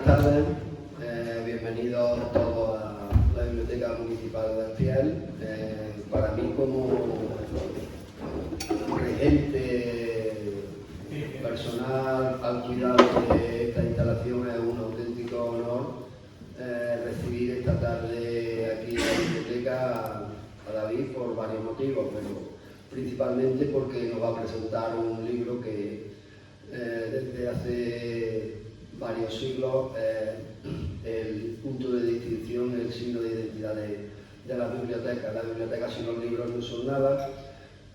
tardes, bienvenidos todos a la Biblioteca Municipal de Espiel. Para mí, como regente personal al cuidado de esta instalación, es un auténtico honor recibir esta tarde aquí en la biblioteca a David por varios motivos, pero principalmente porque nos va a presentar un libro que desde hace varios siglos el punto de distinción, el signo de identidad de la biblioteca. Las bibliotecas sin los libros no son nada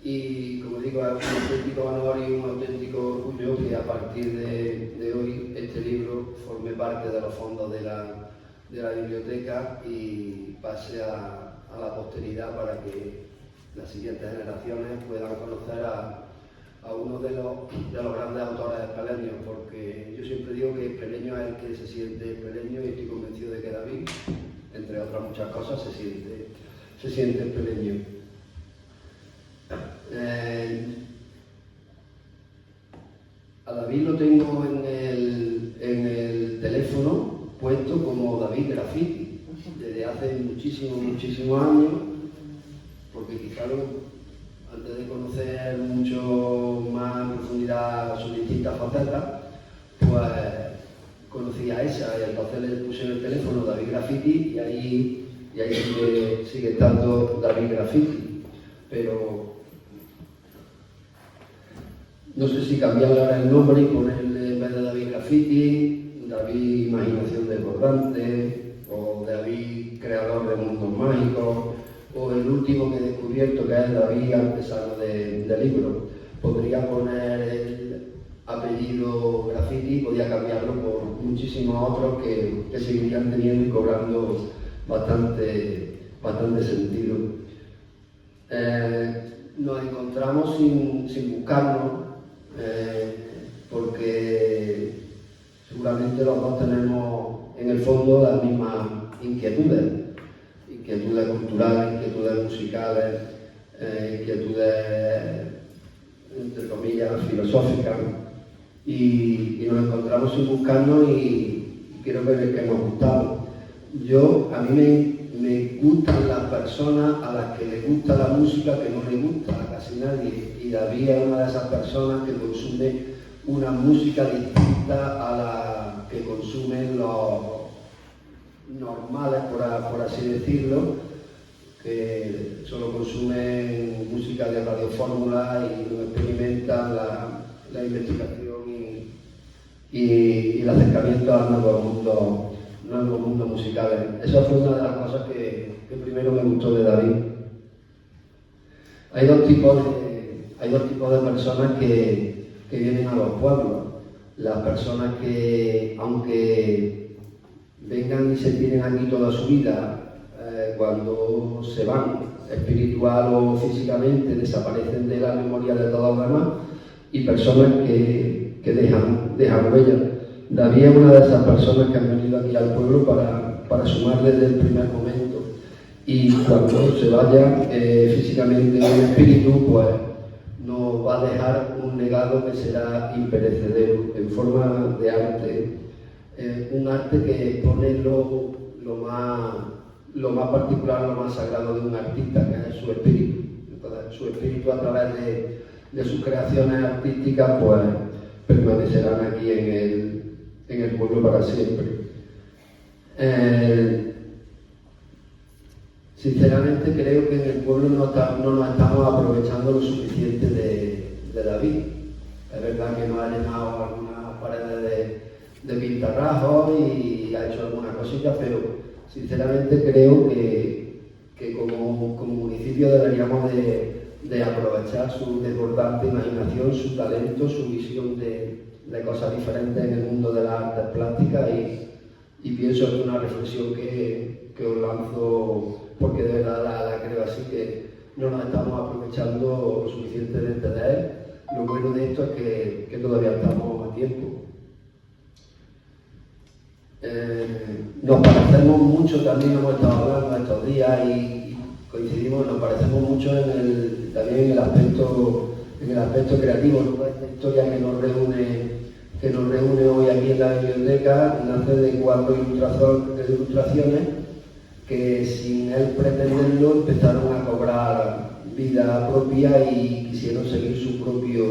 y, como digo, es un auténtico honor y un auténtico orgullo que a partir de hoy este libro forme parte de los fondos de la biblioteca y pase a la posteridad para que las siguientes generaciones puedan conocer a uno de los grandes autores espeleños, porque yo siempre digo que Espeleño es el que se siente espeleño y estoy convencido de que David, entre otras muchas cosas, se siente espeleño. A David lo tengo en el teléfono puesto como David Graffiti, desde hace muchísimos años, porque quizá antes de conocer mucho más en profundidad sus distintas facetas, pues conocí a esa y entonces le puse en el teléfono David Graffiti y ahí sigue estando David Graffiti. Pero no sé si cambiarle ahora el nombre y ponerle en vez de David Graffiti, David Imaginación Desbordante o David Creador de Mundos Mágicos, o el último que he descubierto, que es David Artesano de Libros. Podría poner el apellido Graffiti y podría cambiarlo por muchísimos otros que seguirían teniendo y cobrando bastante sentido. Nos encontramos sin buscarnos, porque seguramente los dos tenemos en el fondo las mismas inquietudes culturales, inquietudes musicales, inquietudes, entre comillas, filosóficas, y nos encontramos sin buscarnos y creo que nos gustamos. A mí me gustan las personas a las que les gusta la música que no les gusta a casi nadie, y David es una de esas personas que consume una música distinta a la que consumen los normales, por así decirlo, que solo consumen música de radiofórmula y no experimentan la investigación y el acercamiento a nuevos mundos musicales. Esa fue una de las cosas que primero me gustó de David. Hay dos tipos de personas que vienen a los pueblos. Las personas que, aunque vengan y se tienen aquí toda su vida, cuando se van, espiritual o físicamente, desaparecen de la memoria de todos los demás, y personas que dejan huella. David es una de esas personas que han venido aquí al pueblo para sumar desde el primer momento, y cuando se vaya físicamente en espíritu, pues nos va a dejar un legado que será imperecedero en forma de arte. Un arte que expone lo más particular, lo más sagrado de un artista, que es su espíritu. Entonces, su espíritu, a través de sus creaciones artísticas, pues permanecerán aquí en el pueblo para siempre. Sinceramente creo que en el pueblo no nos estamos aprovechando lo suficiente de David. Es verdad que nos ha llenado algunas paredes de pintarrajos y ha hecho algunas cositas, pero sinceramente creo que como municipio deberíamos de aprovechar su desbordante imaginación, su talento, su visión de cosas diferentes en el mundo de las artes plásticas, y pienso que es una reflexión que os lanzo porque de verdad la creo así, que no nos estamos aprovechando lo suficientemente de él. Lo bueno de esto es que todavía estamos a tiempo. Nos parecemos mucho, también hemos estado hablando estos días y coincidimos, nos parecemos mucho también en el aspecto creativo, ¿no? Esta historia que nos reúne que nos reúne hoy aquí en la biblioteca nace de 4 ilustraciones que sin él pretenderlo empezaron a cobrar vida propia y quisieron seguir su propio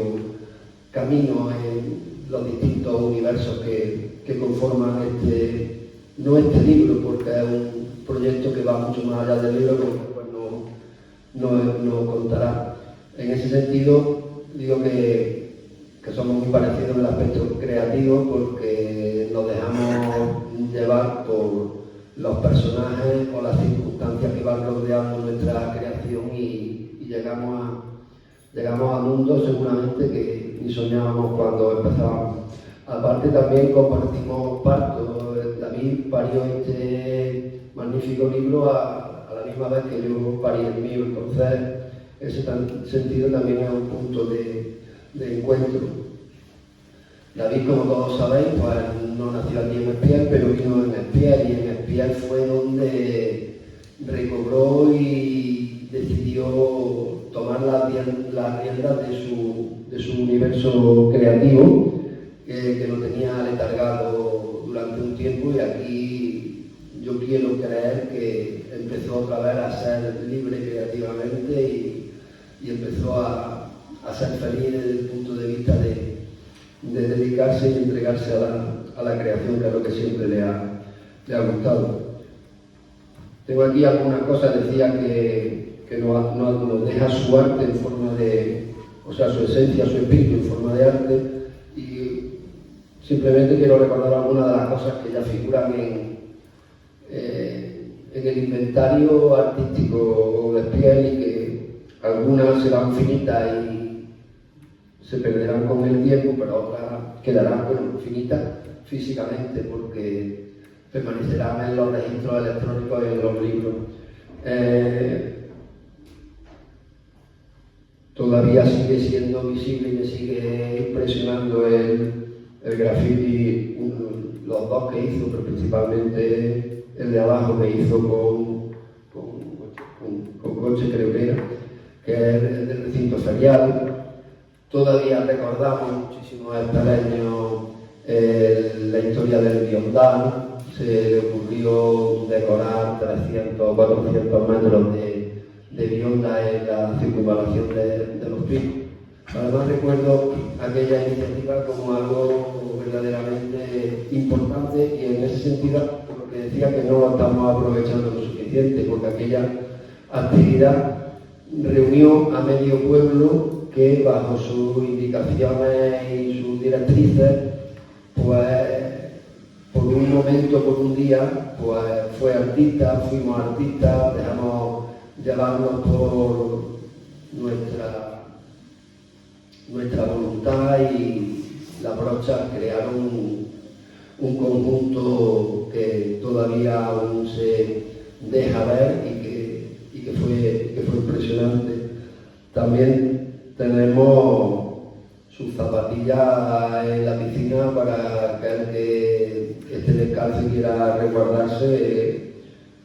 camino en los distintos universos que conforman no este libro, porque es un proyecto que va mucho más allá del libro, que después no contará. En ese sentido, digo que somos muy parecidos en el aspecto creativo, porque nos dejamos llevar por los personajes o las circunstancias que van rodeando nuestra creación y llegamos a mundos seguramente que ni soñábamos cuando empezábamos. Aparte también compartimos parto. David parió este magnífico libro a la misma vez que yo parí el mío, entonces ese sentido también es un punto de encuentro. David, como todos sabéis, pues no nació aquí en Espiel, pero vino en Espiel, y en Espiel fue donde recobró y decidió tomar las riendas de su universo creativo, que lo tenía letargado durante un tiempo, y aquí yo quiero creer que empezó otra vez a ser libre creativamente y empezó a ser feliz desde el punto de vista de dedicarse y entregarse a la creación, que es lo que siempre le ha gustado. Tengo aquí algunas cosas. Decía que nos deja su arte en forma su esencia, su espíritu en forma de arte, y simplemente quiero recordar algunas de las cosas que ya figuran en el inventario artístico de Espiel, y que algunas serán finitas y se perderán con el tiempo, pero otras quedarán finitas físicamente, porque permanecerán en los registros electrónicos y en los libros. Todavía sigue siendo visible y me sigue impresionando el graffiti, los dos que hizo, pero principalmente el de abajo que hizo con coche, creo que es el del recinto ferial. Todavía recordamos muchísimos extremeños la historia del Biondal. Se le ocurrió decorar 300 o 400 metros de Bionda en la circunvalación de los picos. Además recuerdo aquella iniciativa como algo verdaderamente importante, y en ese sentido, porque decía que no lo estamos aprovechando lo suficiente, porque aquella actividad reunió a medio pueblo que, bajo sus indicaciones y sus directrices, pues por un momento, por un día, pues fuimos artistas, dejamos llevarnos por nuestra voluntad, y las brochas crearon un conjunto que todavía aún se deja ver y que fue impresionante. También tenemos sus zapatillas en la piscina para aquel que esté descalzo y quiera resguardarse,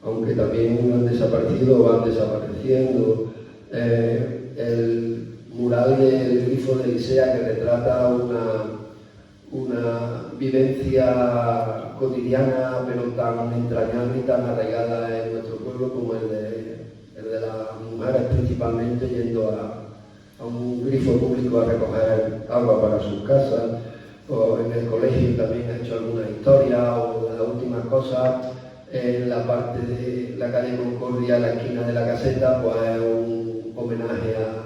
aunque también han desaparecido o van desapareciendo. El mural del grifo de Licea, que retrata una vivencia cotidiana, pero tan entrañable y tan arraigada en nuestro pueblo como el de las mujeres, principalmente yendo a un grifo público a recoger agua para sus casas, o en el colegio también ha hecho alguna historia, o las últimas cosas en la parte de la calle Concordia, en la esquina de la caseta, pues es un homenaje a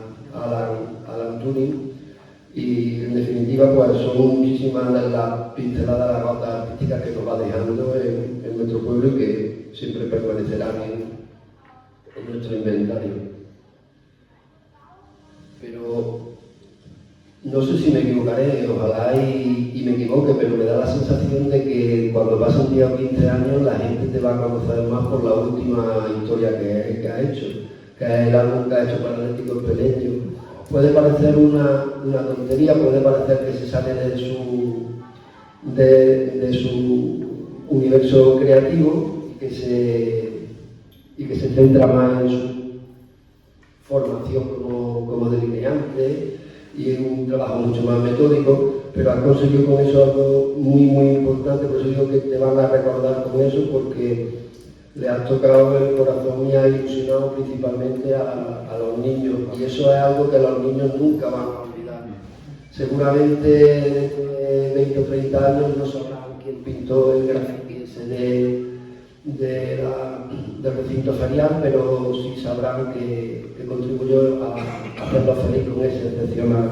Alan Turing. Y en definitiva, pues son muchísimas de las pinceladas, las notas artísticas que nos va dejando en nuestro pueblo, y que siempre permanecerán en nuestro inventario. Pero no sé si me equivocaré, ojalá y me equivoque, pero me da la sensación de que cuando pasan 10 o 15 años la gente te va a conocer más por la última historia que ha hecho, que es el álbum que ha hecho para Atlético Peleño. Puede parecer una tontería, puede parecer que se sale de su universo creativo y que se centra más en su formación como delineante, y es un trabajo mucho más metódico, pero has conseguido con eso algo muy, muy importante, por eso digo que te van a recordar con eso, porque le has tocado el corazón y has ilusionado principalmente a los niños, y eso es algo que los niños nunca van a olvidar. Seguramente de 20 o 30 años no sabrán quién pintó el graffiti ese del recinto ferial, pero sí sabrán que contribuyó a hacerlo feliz con ese excepcional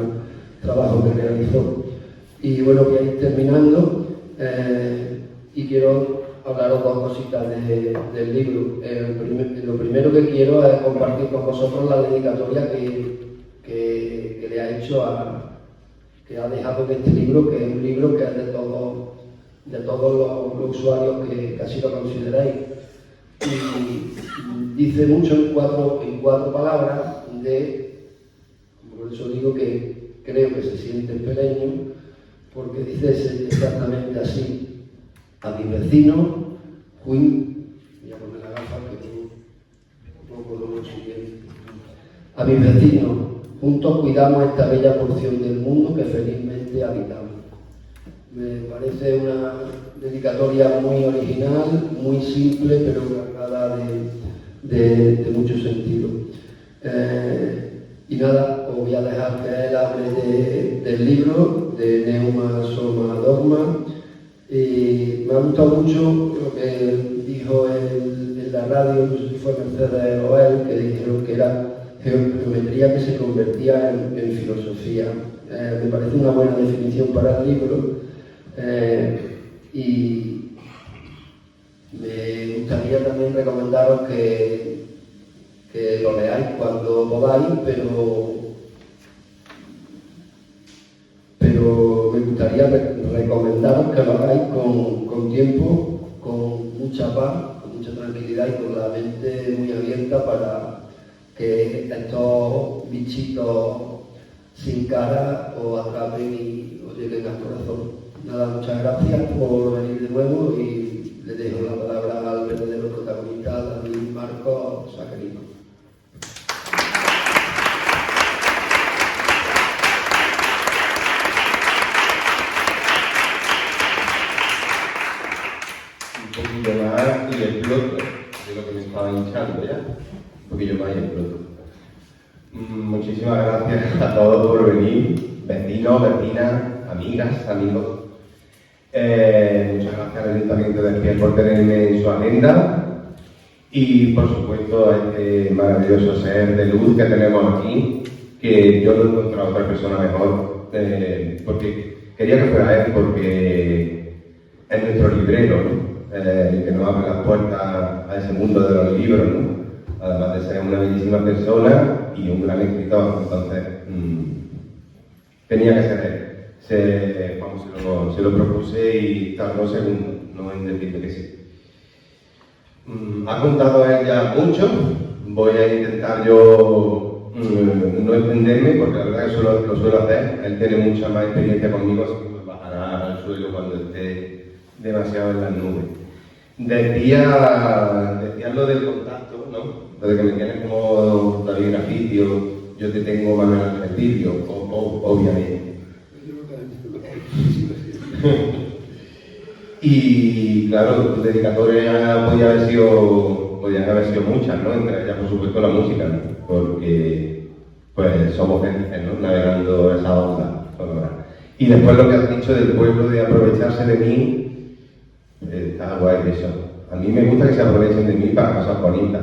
trabajo que realizó. Y bueno, voy a ir terminando y quiero hablaros dos cositas del libro. Lo primero que quiero es compartir con vosotros la dedicatoria que le ha hecho que ha dejado en este libro, que es un libro que es de todos los usuarios que así lo consideráis. Y dice mucho en cuatro palabras, por eso digo que creo que se siente peleño, porque dice exactamente así: a mi vecino, voy a poner la gafa que no puedo lo siguiente. A mi vecino, juntos cuidamos esta bella porción del mundo que felizmente habitamos. Me parece una dedicatoria muy original, muy simple, pero cargada de mucho sentido. Y nada, os voy a dejar que él hable del libro, de Neuma Soma Dogma. Y me ha gustado mucho lo que dijo en la radio, no sé si fue Mercedes o él, que dijeron que era geometría que se convertía en filosofía. Me parece una buena definición para el libro. Y me gustaría también recomendaros que lo leáis cuando podáis, pero me gustaría recomendaros que lo hagáis con tiempo, con mucha paz, con mucha tranquilidad y con la mente muy abierta para que estos bichitos sin cara os atrapen y os lleguen al corazón. Nada, muchas gracias por venir de nuevo y le dejo la palabra al verdadero protagonista, David Marcos Sacarino. Un poquillo más y exploto de lo que me estaba hinchando ya. Un poquillo más y exploto. Muchísimas gracias a todos por venir, vecinos, vecinas, amigas, amigos. Muchas gracias al Ayuntamiento de Espiel por tenerme en su agenda y por supuesto a este maravilloso ser de luz que tenemos aquí, que yo no he encontrado otra persona mejor, porque quería que fuera él, porque es nuestro librero, ¿no? El que nos abre las puertas a ese mundo de los libros, ¿no? Además de ser una bellísima persona y un gran escritor, entonces tenía que ser él. Se lo propuse y tardó segundos, no en decirme que sí. Ha contado él ya mucho, voy a intentar yo no extenderme porque la verdad que lo suelo hacer. Él tiene mucha más experiencia conmigo, así que me bajará al suelo cuando esté demasiado en las nubes. Decía lo del contacto, ¿no? Lo de que me tienes como David Graffiti o yo te tengo Manuel Ángel Vídeo, obviamente. Y claro, tus dedicatorias podían haber sido muchas, ¿no? Entre ellas, por supuesto, la música, ¿no? Porque pues somos felices, ¿no? Navegando esa onda sonora. Y después lo que has dicho del pueblo de aprovecharse de mí, está guay eso. A mí me gusta que se aprovechen de mí para cosas bonitas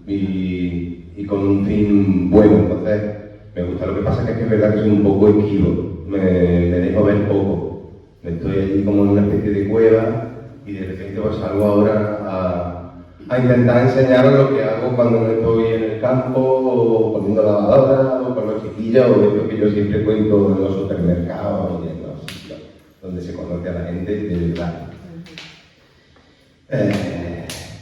y con un fin bueno, entonces me gusta. Lo que pasa es que es verdad que soy un poco esquivo, me dejo ver poco. Estoy allí como en una especie de cueva y de repente pues salgo ahora a intentar enseñaros lo que hago cuando no estoy en el campo o poniendo lavadora o con los chiquillos o esto que yo siempre cuento en los supermercados y en los sitios donde se conoce a la gente de verdad.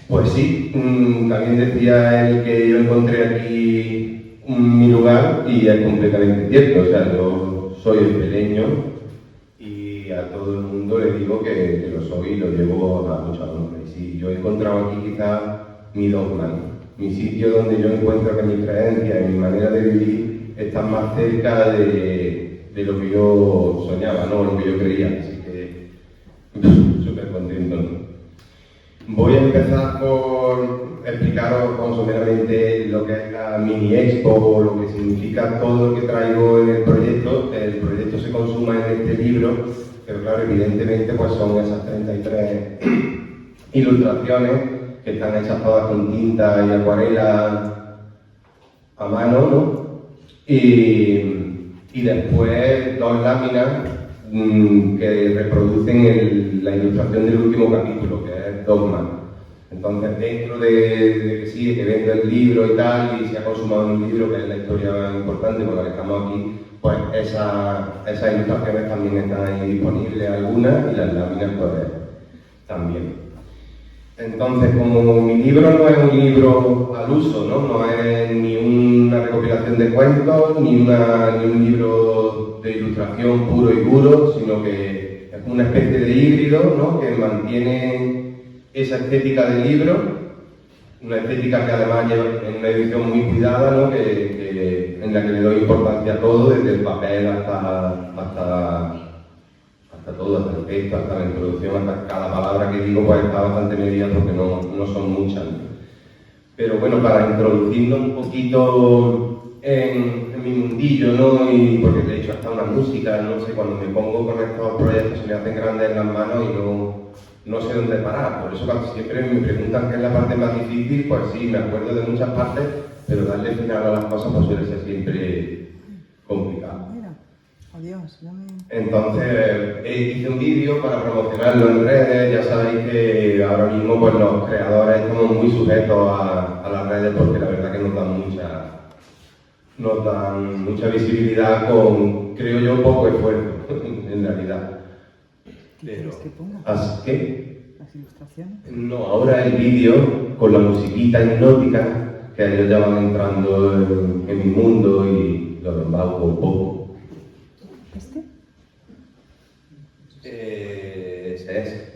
Pues sí, también decía él que yo encontré aquí mi lugar y es completamente cierto, o sea, yo soy espeleño y a todo el mundo le digo que lo soy y lo llevo a mucha honra. Y sí, yo he encontrado aquí quizá mi dogma, ¿no? Mi sitio donde yo encuentro que mi creencia y mi manera de vivir están más cerca de de lo que yo soñaba, ¿no? Lo que yo creía, así que súper contento, ¿no? Voy a empezar por explicaros someramente lo que es la mini expo, lo que significa todo lo que traigo en el proyecto. El proyecto se consuma en este libro, pero claro, evidentemente pues son esas 33 ilustraciones que están hechas todas con tinta y acuarela a mano, ¿no? Y después 2 láminas que reproducen la ilustración del último capítulo, que es Dogma. Entonces, dentro de que sí, que vendo el libro y tal, y se ha consumado un libro, que es la historia importante con la que estamos aquí, pues esas ilustraciones también están ahí disponibles, algunas, y las láminas pues también. Entonces, como mi libro no es un libro al uso, no es ni una recopilación de cuentos, ni un libro de ilustración puro y puro, sino que es una especie de híbrido, ¿no? Que mantiene esa estética del libro, una estética que además lleva en una edición muy cuidada, ¿no? En la que le doy importancia a todo, desde el papel hasta todo, hasta el texto, hasta la introducción, hasta cada palabra que digo, pues está bastante medida porque no son muchas, ¿no? Pero bueno, para introducirnos un poquito en mi mundillo, ¿no? Y porque de hecho hasta una música, no sé, cuando me pongo con estos proyectos se me hacen grandes en las manos y no sé dónde parar. Por eso cuando siempre me preguntan qué es la parte más difícil, pues sí, me acuerdo de muchas partes, pero darle final a las cosas pues suele ser siempre complicado. Adiós, ya me... Entonces hice un vídeo para promocionarlo en redes. Ya sabéis que ahora mismo pues, los creadores estamos muy sujetos a las redes porque la verdad que nos dan mucha visibilidad con, creo yo, poco esfuerzo en realidad. ¿Qué quieres que ponga? ¿Así que? ¿Las ilustraciones? No, ahora el vídeo con la musiquita hipnótica que ellos ya van entrando en mi mundo y lo embauco un poco. ¿Este? Ese es.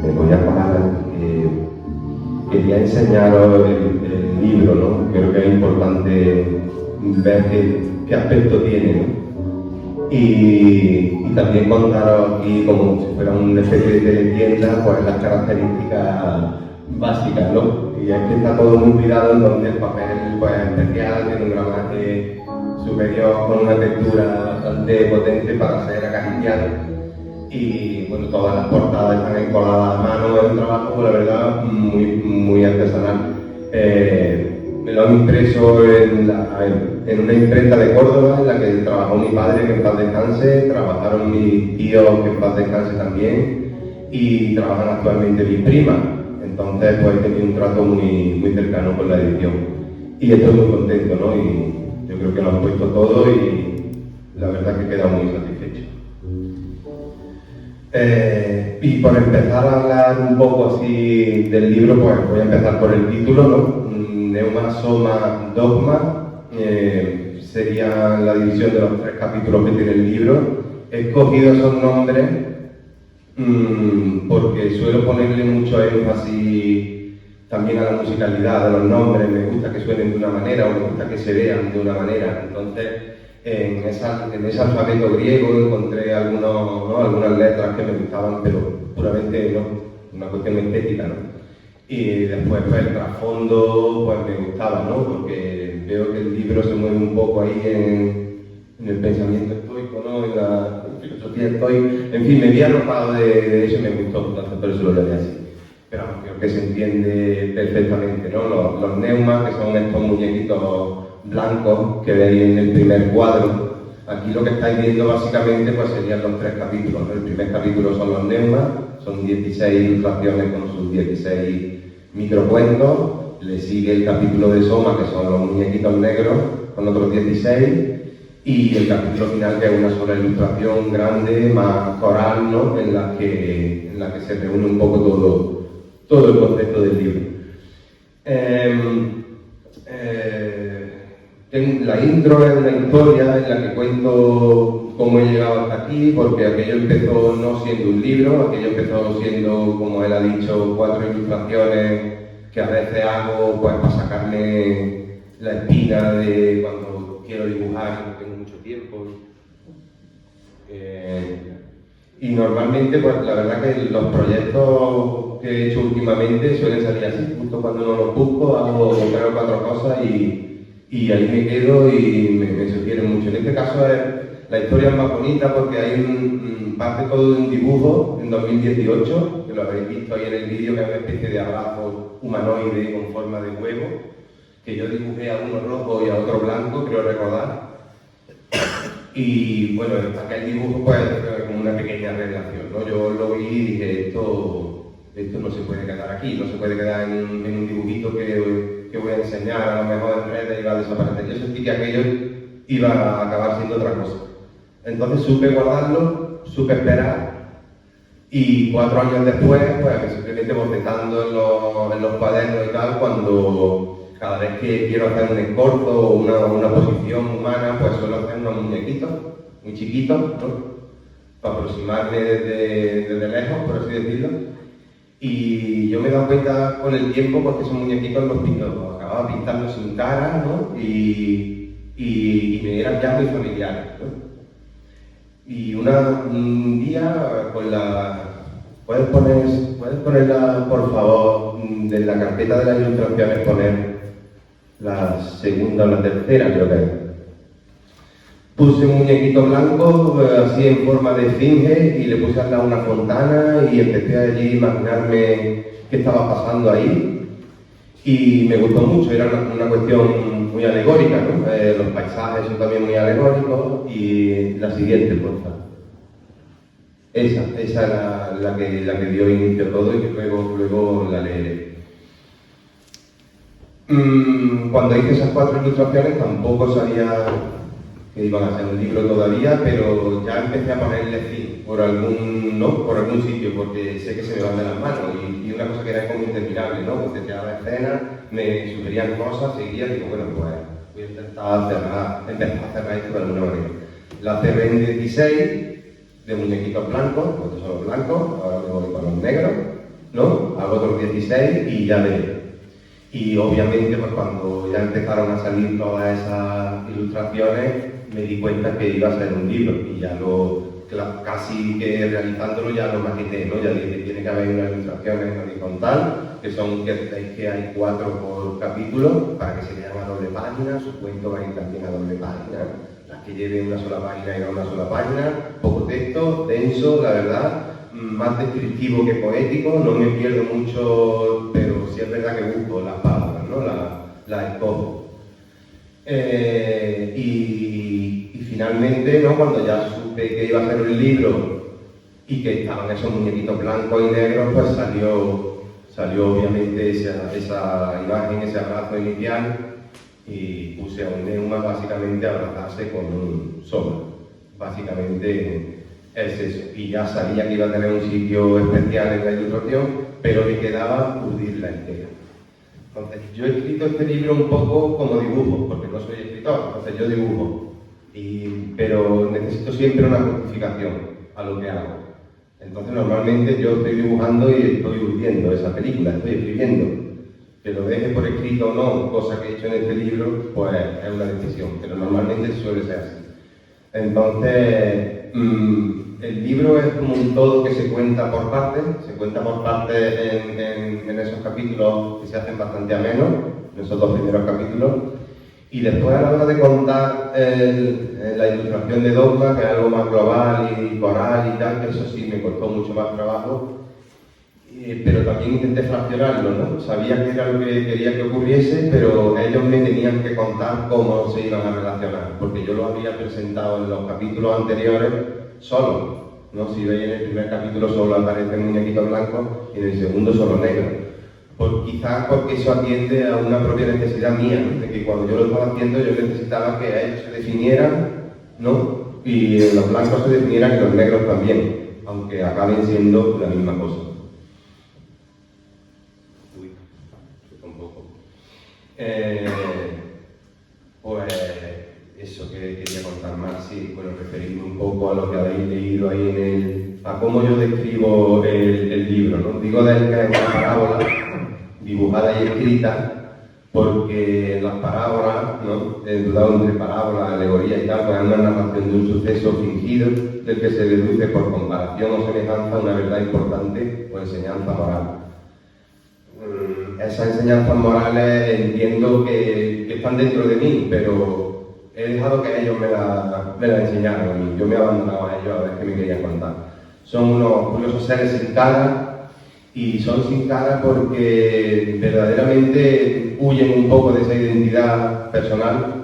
Me voy a parar. Quería enseñaros el libro, ¿no? Creo que es importante ver qué aspecto tiene, ¿no? Y también contaros aquí, como si fuera una especie de teletienda, pues las características básicas, ¿no? Y es que está todo muy cuidado, entonces el papel pues, es especial, tiene un gramaje superior con una textura bastante potente para ser acariciado. Y bueno, todas las portadas están encoladas a mano, es un trabajo, la verdad, muy artesanal. Me lo han impreso en una imprenta de Córdoba, en la que trabajó mi padre, que en paz descanse, trabajaron mis tíos, que en paz descanse también, y trabajan actualmente mi prima. Entonces, pues he tenido un trato muy cercano con la edición. Y estoy muy contento, ¿no? Y yo creo que lo han puesto todo y la verdad que queda muy satisfecho. Y por empezar a hablar un poco así del libro, pues voy a empezar por el título, ¿no? Neuma, Soma, Dogma, sería la división de los 3 capítulos que tiene el libro. He escogido esos nombres porque suelo ponerle mucho énfasis también a la musicalidad de los nombres. Me gusta que suenen de una manera o me gusta que se vean de una manera. Entonces, en ese alfabeto griego encontré algunas letras que me gustaban, pero puramente no, una cuestión estética, ¿no? Y después pues, el trasfondo pues, me gustaba, ¿no? Porque veo que el libro se mueve un poco ahí en el pensamiento estoico, ¿no? En la filosofía estoica. En fin, me vi arropado de eso y me gustó, entonces por eso lo leí así. Pero creo que se entiende perfectamente, ¿no? Los neumas, que son estos muñequitos blancos que veis en el primer cuadro. Aquí lo que estáis viendo básicamente pues serían los 3 capítulos, ¿no? El primer capítulo son los neumas, son 16 ilustraciones con sus 16 microcuentos. Le sigue el capítulo de Soma, que son los muñequitos negros, con otros 16. Y el capítulo final, que es una sola ilustración grande, más coral, ¿no? en la que se reúne un poco todo el concepto del libro. La intro es una historia en la que cuento cómo he llegado hasta aquí, porque aquello empezó no siendo un libro, aquello empezó siendo, como él ha dicho, 4 ilustraciones que a veces hago pues, para sacarme la espina de cuando quiero dibujar y no tengo mucho tiempo. Y normalmente, pues la verdad que los proyectos que he hecho últimamente suelen salir así, justo cuando no los busco, hago 3 o 4 cosas y ahí me quedo y me sugieren mucho. En este caso la historia es más bonita porque hay parte todo de un dibujo en 2018, que lo habéis visto ahí en el vídeo, que es una especie de abrazo humanoide con forma de huevo, que yo dibujé a uno rojo y a otro blanco, creo recordar. Y bueno, aquel dibujo pues como una pequeña revelación, ¿no? Yo lo vi y dije, esto no se puede quedar aquí, no se puede quedar en un dibujito que voy a enseñar, a lo mejor en redes y va a desaparecer. Yo sentí que aquello iba a acabar siendo otra cosa. Entonces supe guardarlo, supe esperar y 4 años después, pues simplemente bocetando en los cuadernos y tal, cuando cada vez que quiero hacer un escorzo o una posición humana, pues suelo hacer unos muñequitos muy chiquitos, ¿no? Para aproximarme desde lejos, por así decirlo. Y yo me he dado cuenta con el tiempo porque esos muñequitos los acababa pintando sin cara, ¿no? Y me eran ya muy familiares, ¿no? Y un día con la... ¿Puedes ponerla, por favor, de la carpeta de las ilustraciones, poner la segunda o la tercera, creo que es? Puse un muñequito blanco, así en forma de esfinge, y le puse al lado una fontana y empecé allí a imaginarme qué estaba pasando ahí. Y me gustó mucho, era una cuestión muy alegórica, ¿no? Los paisajes son también muy alegóricos. Y la siguiente, por favor. Esa es la que dio inicio a todo y que luego la leeré. Cuando hice esas 4 ilustraciones tampoco sabía que iban a ser un libro todavía, pero ya empecé a ponerle fin por algún sitio, porque sé que se me van de las manos y una cosa que era como interminable, ¿no? Empecé a la escena, me sugerían cosas, seguía y digo, bueno, pues voy a intentar empezar a cerrar esto de alguna manera. La cerré en 16 de muñequitos blancos, estos son los blancos, ahora me voy con los negros, ¿no? Hago otros 16 y ya veré. Y obviamente pues cuando ya empezaron a salir todas esas ilustraciones me di cuenta que iba a ser un libro y ya casi que realizándolo ya lo maqueté, ¿no? Ya dije, tiene que haber unas ilustraciones en horizontal, que hay 4 por capítulo para que se lean a doble página, su cuento va a ir también a doble página, las que lleven una sola página irá a una sola página, poco texto, denso, la verdad, más descriptivo que poético, no me pierdo mucho, pero sí es verdad que busco las palabras, ¿no? Las escojo. Y finalmente, ¿no? Cuando ya supe que iba a ser un libro y que estaban esos muñequitos blancos y negros, pues salió obviamente esa imagen, ese abrazo inicial y puse a un neuma básicamente a abrazarse con un Soma. Básicamente es eso. Y ya sabía que iba a tener un sitio especial en la ilustración, pero me quedaba urdirla entera. Entonces, yo he escrito este libro un poco como dibujo, porque no soy escritor, entonces yo dibujo. Pero necesito siempre una justificación a lo que hago. Entonces, normalmente yo estoy dibujando y estoy urdiendo esa película, estoy escribiendo. Que lo deje por escrito o no, cosa que he hecho en este libro, pues es una decisión, pero normalmente suele ser así. Entonces, el libro es como un todo que se cuenta por partes en esos capítulos que se hacen bastante amenos, en esos 2 primeros capítulos, y después a la hora de contar la ilustración de Dogma, que es algo más global y coral y tal, que eso sí me costó mucho más trabajo, pero también intenté fraccionarlo, ¿no? Sabía que era lo que quería que ocurriese, pero ellos me tenían que contar cómo se iban a relacionar, porque yo lo había presentado en los capítulos anteriores solo, ¿no? Si veis en el primer capítulo solo aparecen muñequitos blancos y en el segundo solo negros. Quizás porque eso atiende a una propia necesidad mía, ¿no? De que cuando yo lo estaba haciendo yo necesitaba que ellos se definieran, ¿no? Y los blancos se definieran y los negros también, aunque acaben siendo la misma cosa. Pues eso que quería contar más, sí, bueno, referirme un poco a lo que habéis leído ahí a cómo yo describo el libro, ¿no? Digo de él que es una parábola dibujada y escrita, porque en las parábolas, ¿no? Dudado entre parábola, alegoría y tal, pues es una narración de un suceso fingido del que se deduce por comparación o semejanza una verdad importante o enseñanza moral. Esas enseñanzas morales entiendo que están dentro de mí, pero he dejado que ellos me la enseñaran a mí. Yo me he abandonado a ellos a ver qué me querían contar. Son unos curiosos seres sin cara, y son sin cara porque verdaderamente huyen un poco de esa identidad personal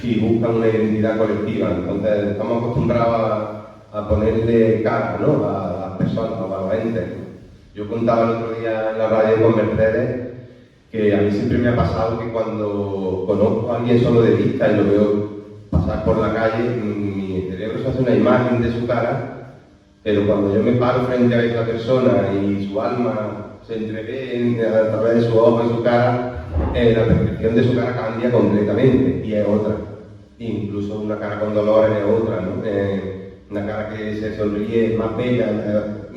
y buscan una identidad colectiva. Entonces estamos acostumbrados a ponerle cara, ¿no? A las personas, a los entes. Yo contaba el otro día en la radio con Mercedes que a mí siempre me ha pasado que cuando conozco a alguien solo de vista y lo veo pasar por la calle, mi cerebro se hace una imagen de su cara, pero cuando yo me paro frente a esa persona y su alma se entrevé a través de su ojo y su cara, la percepción de su cara cambia completamente y es otra. Incluso una cara con dolor es otra, ¿no? Una cara que se sonríe es más bella.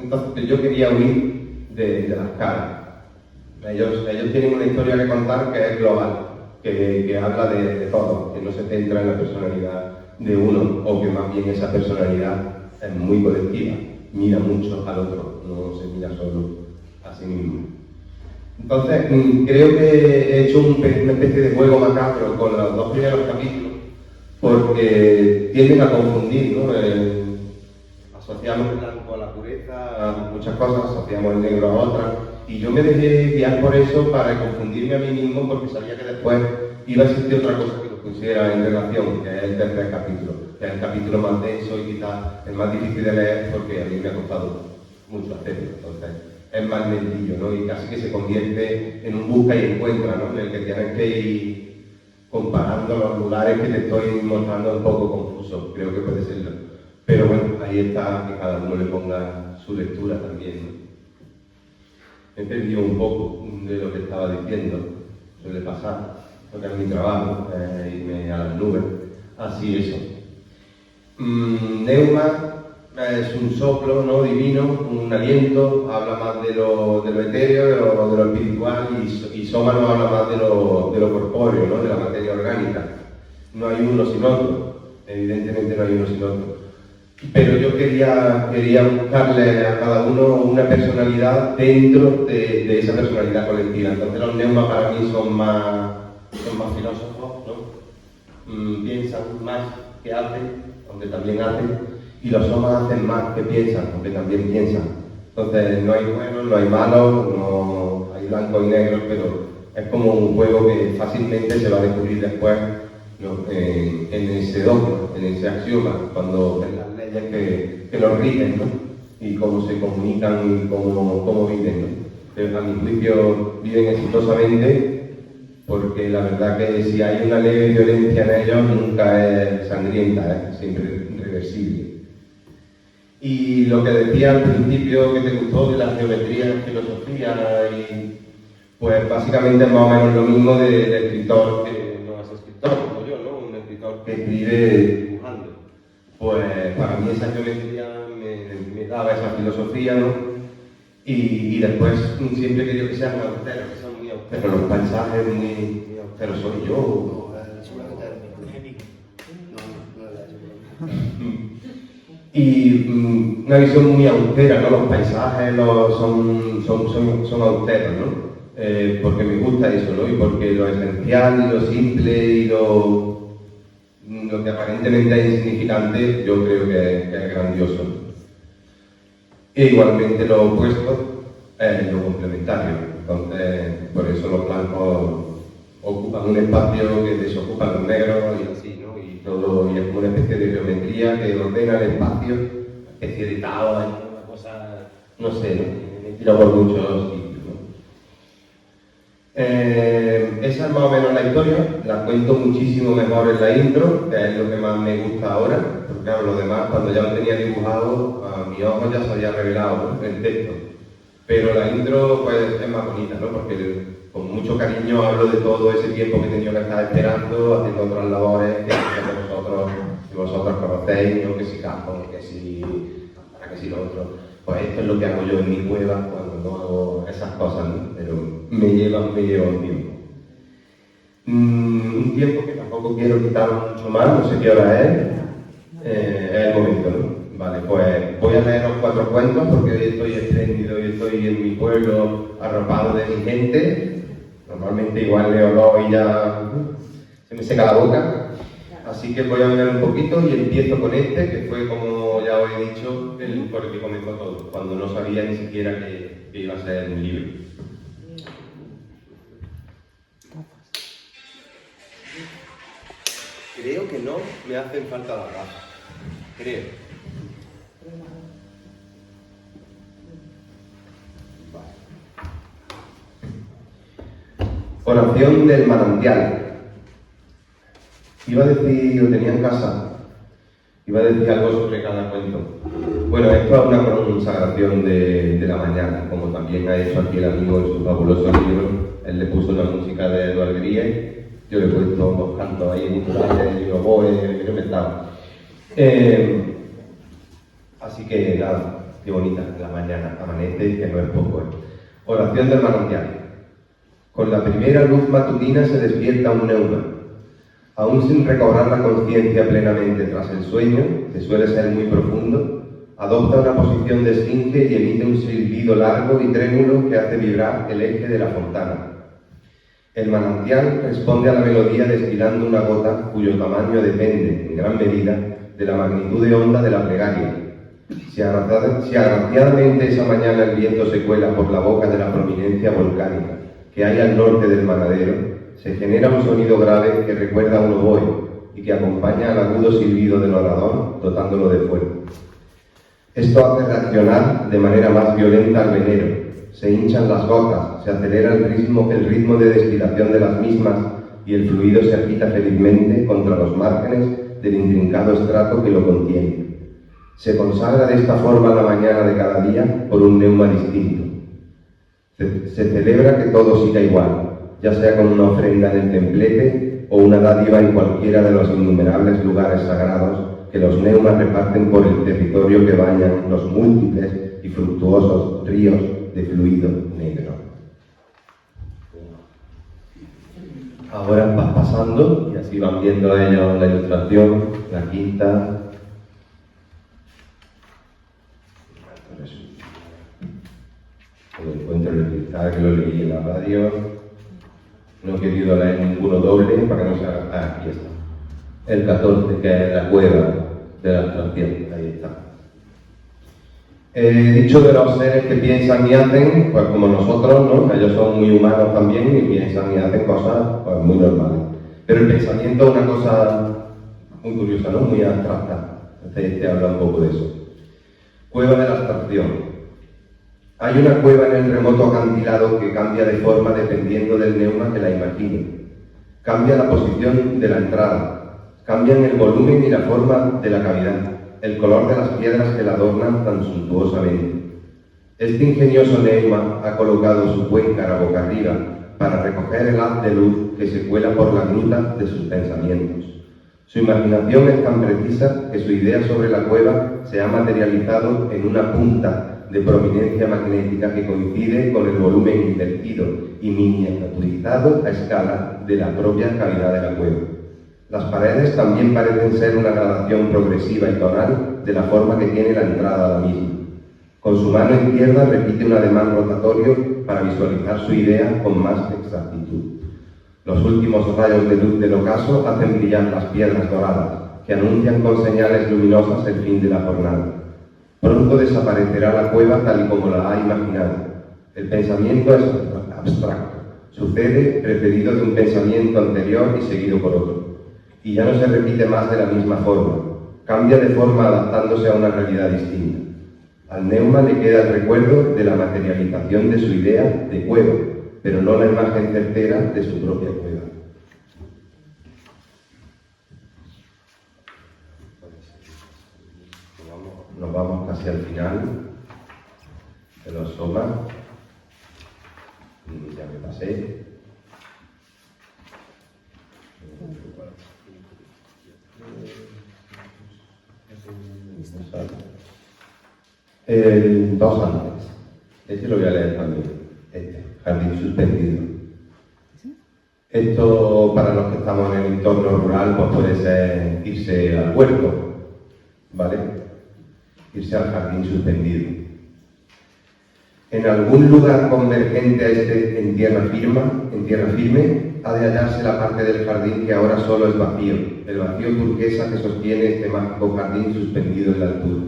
Entonces yo quería huir de las caras. Ellos tienen una historia que contar que es global, que habla de todo, que no se centra en la personalidad de uno, o que más bien esa personalidad es muy colectiva, mira mucho al otro, no se mira solo a sí mismo. Entonces, creo que he hecho una especie de juego macabro con los 2 primeros capítulos, porque tienden a confundir, ¿no? Asociamos el blanco a la pureza, a muchas cosas, asociamos el negro a otras, y yo me dejé guiar por eso para confundirme a mí mismo, porque sabía que después iba a existir otra cosa que lo pusiera en relación, que es el tercer capítulo, que es el capítulo más denso y quizás el más difícil de leer, porque a mí me ha costado mucho hacerlo. Entonces es más lentillo, ¿no? Y casi que se convierte en un busca y encuentra, ¿no? En el que tienes que ir comparando los lugares que te estoy mostrando un poco confuso, creo que puede serlo. Pero bueno, ahí está, que cada uno le ponga su lectura también, ¿no? He perdido un poco de lo que estaba diciendo, suele pasar, porque es mi trabajo, irme a las nubes, así eso. Neuma es un soplo, ¿no? Divino, un aliento, habla más de lo etéreo, de lo espiritual, y Soma nos habla más de lo corpóreo, ¿no? De la materia orgánica. No hay uno sin otro, evidentemente no hay uno sin otro. Pero yo quería buscarle a cada uno una personalidad dentro de esa personalidad colectiva. Entonces los neumas para mí son más filósofos, ¿no? Piensan más que hacen, aunque también hacen, y los somas hacen más que piensan, aunque también piensan. Entonces no hay buenos, no hay malos, no hay blancos y negros, pero es como un juego que fácilmente se va a descubrir después, ¿no? En ese dogma, en ese axioma, cuando ven las leyes que los rigen, ¿no? Y cómo se comunican y cómo viven, ¿no? Pero a mi juicio viven exitosamente, porque la verdad que si hay una leve violencia en ellos nunca es sangrienta, es siempre irreversible. Y lo que decía al principio que te gustó de la geometría, filosofía, y pues básicamente es más o menos lo mismo del escritor que no es escritor como yo, ¿no? Un escritor que escribe dibujando. Pues para mí esa geometría me daba esa filosofía, ¿no? Y después siempre he querido que sean austeros, que sean muy austeros, los paisajes muy austeros soy yo. Y una visión muy austera, ¿no? Los paisajes son austeros, ¿no? Porque me gusta eso, ¿no? Y porque lo esencial y lo simple y lo que aparentemente es insignificante, yo creo que es grandioso. E igualmente lo opuesto es lo complementario. Entonces, por eso los blancos ocupan un espacio que desocupan los negros y así, ¿no? Y todo, y es como una especie de geometría que ordena el espacio, una especie de Tao, una cosa, no sé, ¿no? Me tira por muchos sitios, ¿no? Esa es más o menos la historia, la cuento muchísimo mejor en la intro, que es lo que más me gusta ahora, porque claro, lo demás, cuando ya lo tenía dibujado, a mi ojo ya se había revelado, ¿no? El texto. Pero la intro pues es más bonita, ¿no? Porque con mucho cariño hablo de todo ese tiempo que he tenido que estar esperando, haciendo otras labores que vosotros conocéis, ¿no? Que si campo, que si lo otro. Pues esto es lo que hago yo en mi cueva cuando no hago esas cosas, ¿no? Pero me lleva un tiempo. Un tiempo que tampoco quiero quitar mucho más, no sé qué hora es el momento, ¿no? Vale, pues voy a leer los 4 cuentos porque hoy estoy espléndido, hoy estoy en mi pueblo arropado de mi gente. Normalmente igual leo 2 y ya se me seca la boca. Así que voy a leer un poquito y empiezo con este, que fue, como ya os he dicho, por el que comenzó todo, cuando no sabía ni siquiera que iba a ser un libro. Creo que no me hacen falta las gafas. Creo. Oración del manantial. Iba a decir, lo tenía en casa, iba a decir algo sobre cada cuento. Bueno, esto es una consagración de la mañana, como también ha hecho aquí el amigo en su fabuloso libro. Él le puso la música de Eduard Grieg, yo le he puesto 2 cantos ahí culturales, y oboe, que no me estaba. Así que nada, qué bonita la mañana, amanece, que no es poco. Oración del manantial. Con la primera luz matutina se despierta un neuma. Aún sin recobrar la conciencia plenamente tras el sueño, que suele ser muy profundo, adopta una posición de esfinge y emite un silbido largo y trémulo que hace vibrar el eje de la fontana. El manantial responde a la melodía destilando una gota cuyo tamaño depende, en gran medida, de la magnitud de onda de la plegaria. Si agraciadamente esa mañana el viento se cuela por la boca de la prominencia volcánica que hay al norte del Manadero, se genera un sonido grave que recuerda a un oboe y que acompaña al agudo silbido del orador, dotándolo de fuego. Esto hace reaccionar de manera más violenta al venero. Se hinchan las gotas, se acelera el ritmo de destilación de las mismas y el fluido se agita felizmente contra los márgenes del intrincado estrato que lo contiene. Se consagra de esta forma la mañana de cada día por un neuma distinto. Se celebra que todo siga igual, ya sea con una ofrenda en el templete o una dádiva en cualquiera de los innumerables lugares sagrados que los neumas reparten por el territorio que bañan los múltiples y fructuosos ríos de fluido negro. Ahora vas pasando y así van viendo ellos la ilustración, la quinta. Lo encuentro en el cristal, que lo leí en la radio. No he querido leer ninguno doble para que no se haga. Ah, aquí está. El 14, que es la cueva de la abstracción. Ahí está. Dicho de los seres que piensan y hacen, pues como nosotros, ¿no? Ellos son muy humanos también y piensan y hacen cosas pues, muy normales. Pero el pensamiento es una cosa muy curiosa, ¿no? Muy abstracta. Este habla un poco de eso. Cueva de la abstracción. Hay una cueva en el remoto acantilado que cambia de forma dependiendo del neuma que la imagine. Cambia la posición de la entrada, cambian el volumen y la forma de la cavidad, el color de las piedras que la adornan tan suntuosamente. Este ingenioso neuma ha colocado su cuenca boca arriba para recoger el haz de luz que se cuela por la gruta de sus pensamientos. Su imaginación es tan precisa que su idea sobre la cueva se ha materializado en una punta de prominencia magnética que coincide con el volumen invertido y miniaturizado a escala de la propia cavidad de la cueva. Las paredes también parecen ser una gradación progresiva y tonal de la forma que tiene la entrada a la misma. Con su mano izquierda repite un ademán rotatorio para visualizar su idea con más exactitud. Los últimos rayos de luz del ocaso hacen brillar las piedras doradas, que anuncian con señales luminosas el fin de la jornada. Pronto desaparecerá la cueva tal y como la ha imaginado. El pensamiento es abstracto, sucede precedido de un pensamiento anterior y seguido por otro. Y ya no se repite más de la misma forma, cambia de forma adaptándose a una realidad distinta. Al neuma le queda el recuerdo de la materialización de su idea de cueva, pero no la imagen certera de su propia cueva. Nos vamos casi al final de los somas. Ya me pasé. Dos antes. Este lo voy a leer también. Jardín suspendido. Esto, para los que estamos en el entorno rural, pues puede ser irse al huerto, ¿vale? Irse al jardín suspendido. En algún lugar convergente a este en tierra firme, ha de hallarse la parte del jardín que ahora solo es vacío, el vacío turquesa que sostiene este mágico jardín suspendido en la altura.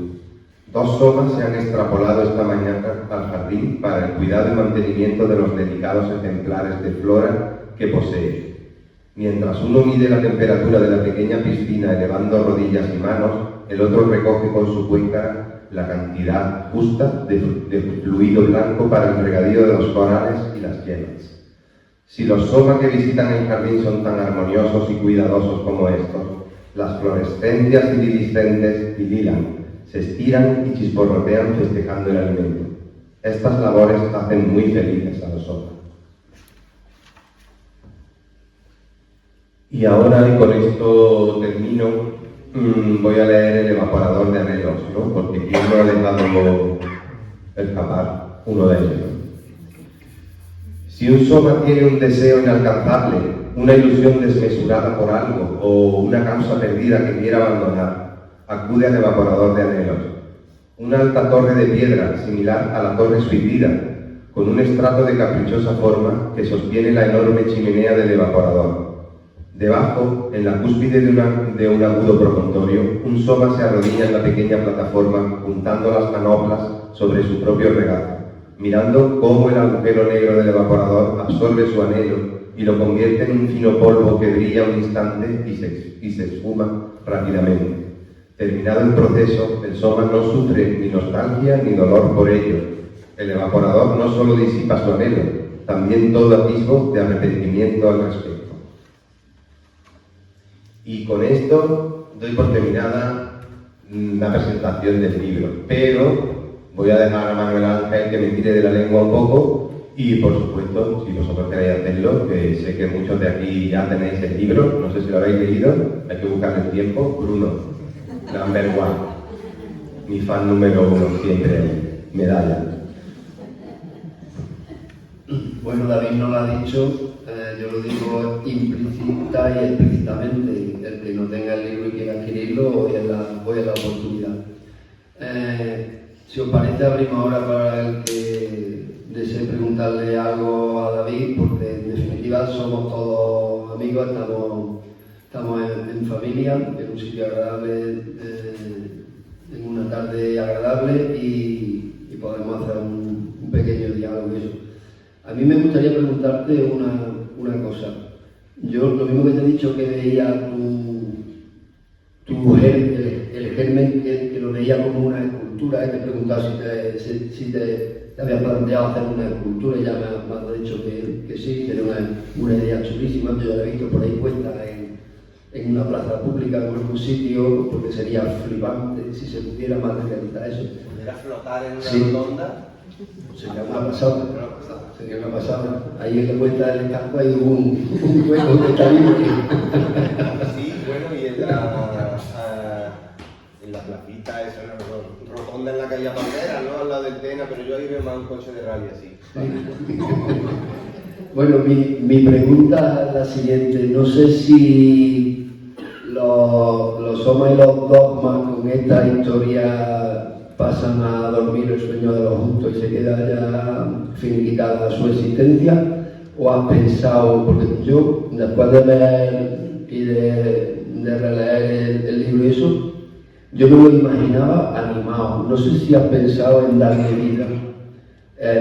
Dos somas se han extrapolado esta mañana al jardín para el cuidado y mantenimiento de los delicados ejemplares de flora que posee. Mientras uno mide la temperatura de la pequeña piscina elevando rodillas y manos, el otro recoge con su cuenca la cantidad justa de fluido blanco para el regadío de los corales y las yemas. Si los somas que visitan el jardín son tan armoniosos y cuidadosos como estos, las florescencias iridiscentes titilan, se estiran y chisporrotean festejando el alimento. Estas labores hacen muy felices a los somas. Y ahora, y con esto termino, voy a leer El evaporador de anhelos, ¿no? Porque quién no ha dejado escapar uno de ellos, ¿no? Si un soma tiene un deseo inalcanzable, una ilusión desmesurada por algo o una causa perdida que quiera abandonar, acude al evaporador de anhelos. Una alta torre de piedra, similar a la torre suicida, con un estrato de caprichosa forma que sostiene la enorme chimenea del evaporador. Debajo, en la cúspide de un agudo promontorio, un soma se arrodilla en la pequeña plataforma, juntando las manoplas sobre su propio regazo, mirando cómo el agujero negro del evaporador absorbe su anhelo y lo convierte en un fino polvo que brilla un instante y se esfuma rápidamente. Terminado el proceso, el soma no sufre ni nostalgia ni dolor por ello. El evaporador no solo disipa su anhelo, también todo atisbo de arrepentimiento al respecto. Y con esto doy por terminada la presentación del libro, pero voy a dejar a Manuel Ángel que me tire de la lengua un poco y, por supuesto, si vosotros queréis hacerlo, que sé que muchos de aquí ya tenéis el libro, no sé si lo habéis leído, hay que buscar el tiempo. Bruno, number one, mi fan número 1, siempre medalla. Bueno, David no lo ha dicho, yo lo digo implícita y explícitamente. El que no tenga el libro y quiera adquirirlo, hoy es la oportunidad. Si os parece, abrimos ahora para el que desee preguntarle algo a David, porque en definitiva somos todos amigos, estamos en familia, en un sitio agradable, en una tarde agradable y podemos hacer un pequeño diálogo. A mí me gustaría preguntarte una cosa. Yo, lo mismo que te he dicho que veía el germen, que lo veía como una escultura, te he preguntado si te habías planteado hacer una escultura y ya me has dicho que sí, que era una idea chulísima. Yo la he visto por ahí puesta en una plaza pública o en algún sitio, porque sería flipante si se pudiera materializar eso. ¿Pudiera flotar en una Sí. rotonda? Sería una pasada. Sería una pasada. Ahí en la vuelta del estanco hay un hueco que está libre. Sí, bueno, y en la placita esa, no, rotonda en la calle Bandera, ¿no? Al lado del Tena, pero yo ahí veo más un coche de rally así. Bueno, mi pregunta es la siguiente. No sé si los Soma y los Dogmas con esta historia pasan a dormir el sueño de los justos y se queda ya finiquitada su existencia, o has pensado, porque yo después de ver y de releer el libro y eso, yo me lo imaginaba animado. No sé si has pensado en darle vida,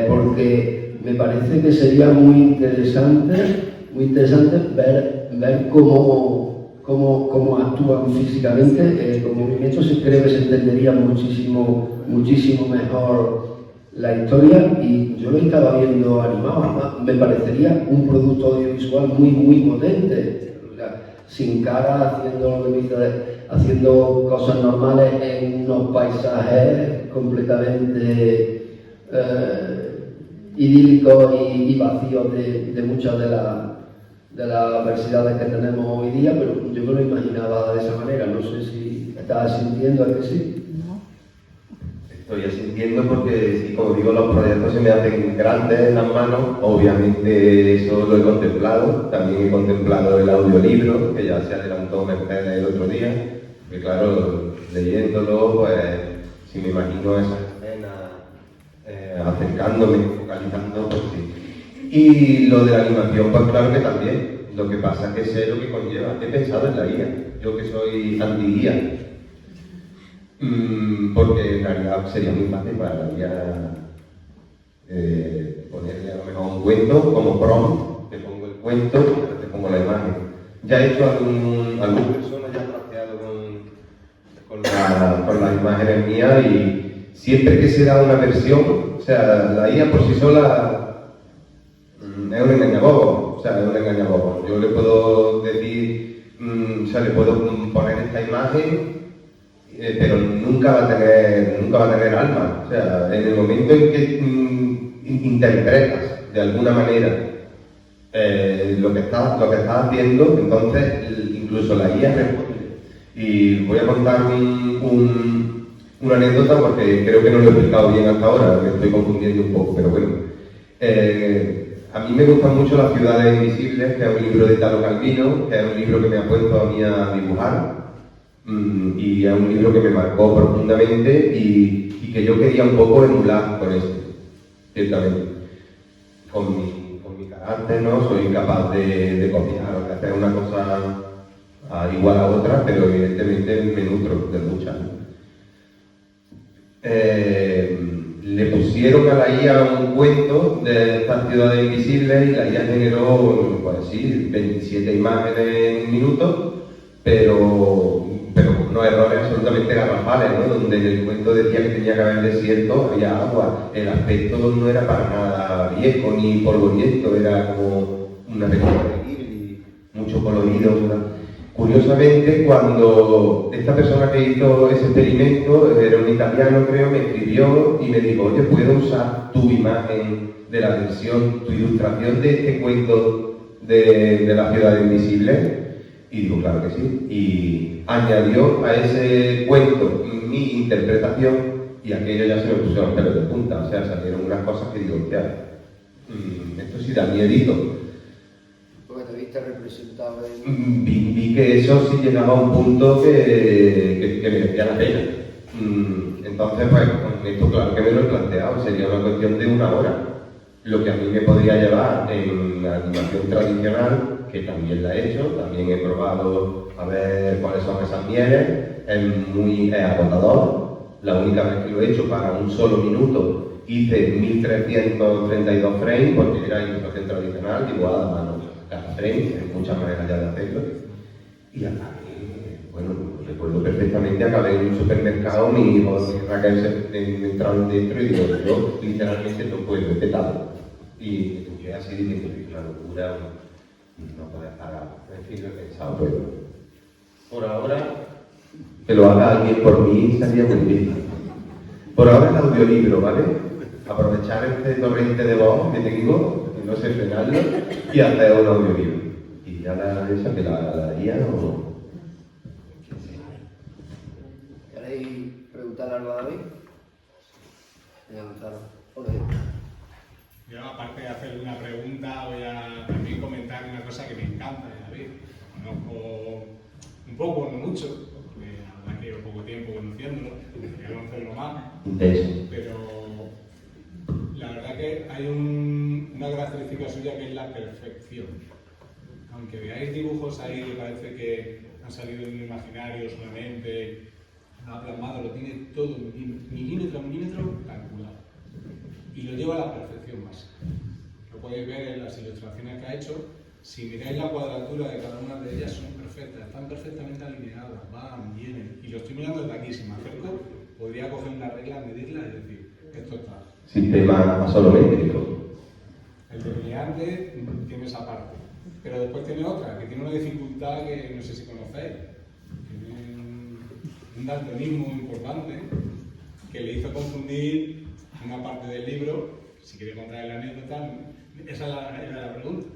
porque me parece que sería muy interesante ver cómo actúan físicamente. Con movimientos creo que se entendería muchísimo mejor la historia, y yo lo estaba viendo animado. Además, me parecería un producto audiovisual muy potente, o sea, sin cara, haciendo lo que me dice, haciendo cosas normales en unos paisajes completamente idílicos y vacíos de muchas de las adversidades que tenemos hoy día, pero yo me lo imaginaba de esa manera. No sé si estás sintiendo que sí. No. Estoy asintiendo porque, sí, como digo, los proyectos se me hacen grandes en las manos. Obviamente eso lo he contemplado. También he contemplado el audiolibro, que ya se adelantó Mercedes el otro día. Que claro, leyéndolo, pues si me imagino esas escenas acercándome, focalizando, pues sí. Y lo de la animación, pues claro que también. Lo que pasa es que sé lo que conlleva. He pensado en la guía. Yo que soy anti-guía. Porque en realidad sería muy fácil para la guía ponerle a lo mejor un cuento como prompt, te pongo el cuento y te pongo la imagen. Ya he hecho algunas personas ya han trasteado con las imágenes mías, y siempre que se da una versión, o sea, la guía por sí sola es un engañabobo, o sea, es un engañabobo. Yo le puedo decir, o sea, le puedo poner esta imagen, pero nunca va a tener alma. O sea, en el momento en que interpretas de alguna manera lo que estás haciendo, entonces incluso la guía responde. Y voy a contar una anécdota porque creo que no lo he explicado bien hasta ahora, me estoy confundiendo un poco, pero bueno. A mí me gustan mucho Las ciudades invisibles, que es un libro de Italo Calvino, que es un libro que me ha puesto a mí a dibujar. Y es un libro que me marcó profundamente y que yo quería un poco emular con esto, ciertamente. Con mi carácter, ¿no? Soy capaz de copiar o de hacer una cosa igual a otra, pero evidentemente me nutro de muchas. Le pusieron a la IA un cuento de estas ciudades invisibles y la IA generó, pues sí, 27 imágenes en un minuto, pero con unos errores absolutamente garrafales, ¿no? Donde en el cuento decía que tenía que haber desierto, había agua, el aspecto no era para nada viejo ni polvoriento, era como una película de Ghibli, mucho colorido, ¿no? Curiosamente, cuando esta persona que hizo ese experimento, era un italiano creo, me escribió y me dijo: oye, ¿puedo usar tu imagen de la versión, tu ilustración de este cuento de la ciudad invisible? Y digo, claro que sí. Y añadió a ese cuento mi interpretación y aquello ya se me pusieron los pelos de punta. O sea, salieron unas cosas que digo, hostia, esto sí da miedito. Porque te viste representado en... Vi que eso sí llegaba a un punto que merecía la pena. Entonces, pues, con esto claro que me lo he planteado. Sería una cuestión de una hora. Lo que a mí me podría llevar en la animación tradicional, que también la he hecho, también he probado a ver cuáles son esas mieles, es muy agotador. La única vez que lo he hecho para un solo minuto hice 1332 frames, porque era ilustración tradicional, dibujada a mano. Cada frame, hay muchas maneras ya de hacerlo. Y acabé, bueno, recuerdo perfectamente, acabé en un supermercado, mi hijo Raquel se entraron dentro y digo, yo literalmente no puedo, he petado. Y yo así diciendo, es una locura, no puedo parar. En fin, lo he pensado, pero Por ahora, que lo haga alguien por mí sería muy bien. Por ahora el audiolibro, ¿vale? Aprovechar este torrente de voz que tengo, que no sé frenarlo, y hacer un audiolibro. Y ya esa que la haría o... ¿Queréis preguntarle algo a David? Venga, Gonzalo. Yo, aparte de hacerle una pregunta, voy a también comentar una cosa que me encanta de David. Conozco un poco, no mucho, porque la verdad que llevo poco tiempo conociéndolo, quería conocerlo más, pero la verdad que hay una característica suya que es la perfección. Aunque veáis dibujos ahí que parece que han salido en un imaginario solamente, no ha plasmado, lo tiene todo milímetro a milímetro calculado. Y lo lleva a la perfección básica. Lo podéis ver en las ilustraciones que ha hecho. Si miráis la cuadratura de cada una de ellas, son perfectas, están perfectamente alineadas, van, vienen. Y lo estoy mirando desde aquí, si me acerco, podría coger una regla, medirla y decir, esto está. Sistema solométrico. El delineante tiene esa parte. Pero después tiene otra, que tiene una dificultad que no sé si conocéis. Tiene un daltonismo importante que le hizo confundir una parte del libro. Si quiere contar la anécdota, esa era la pregunta.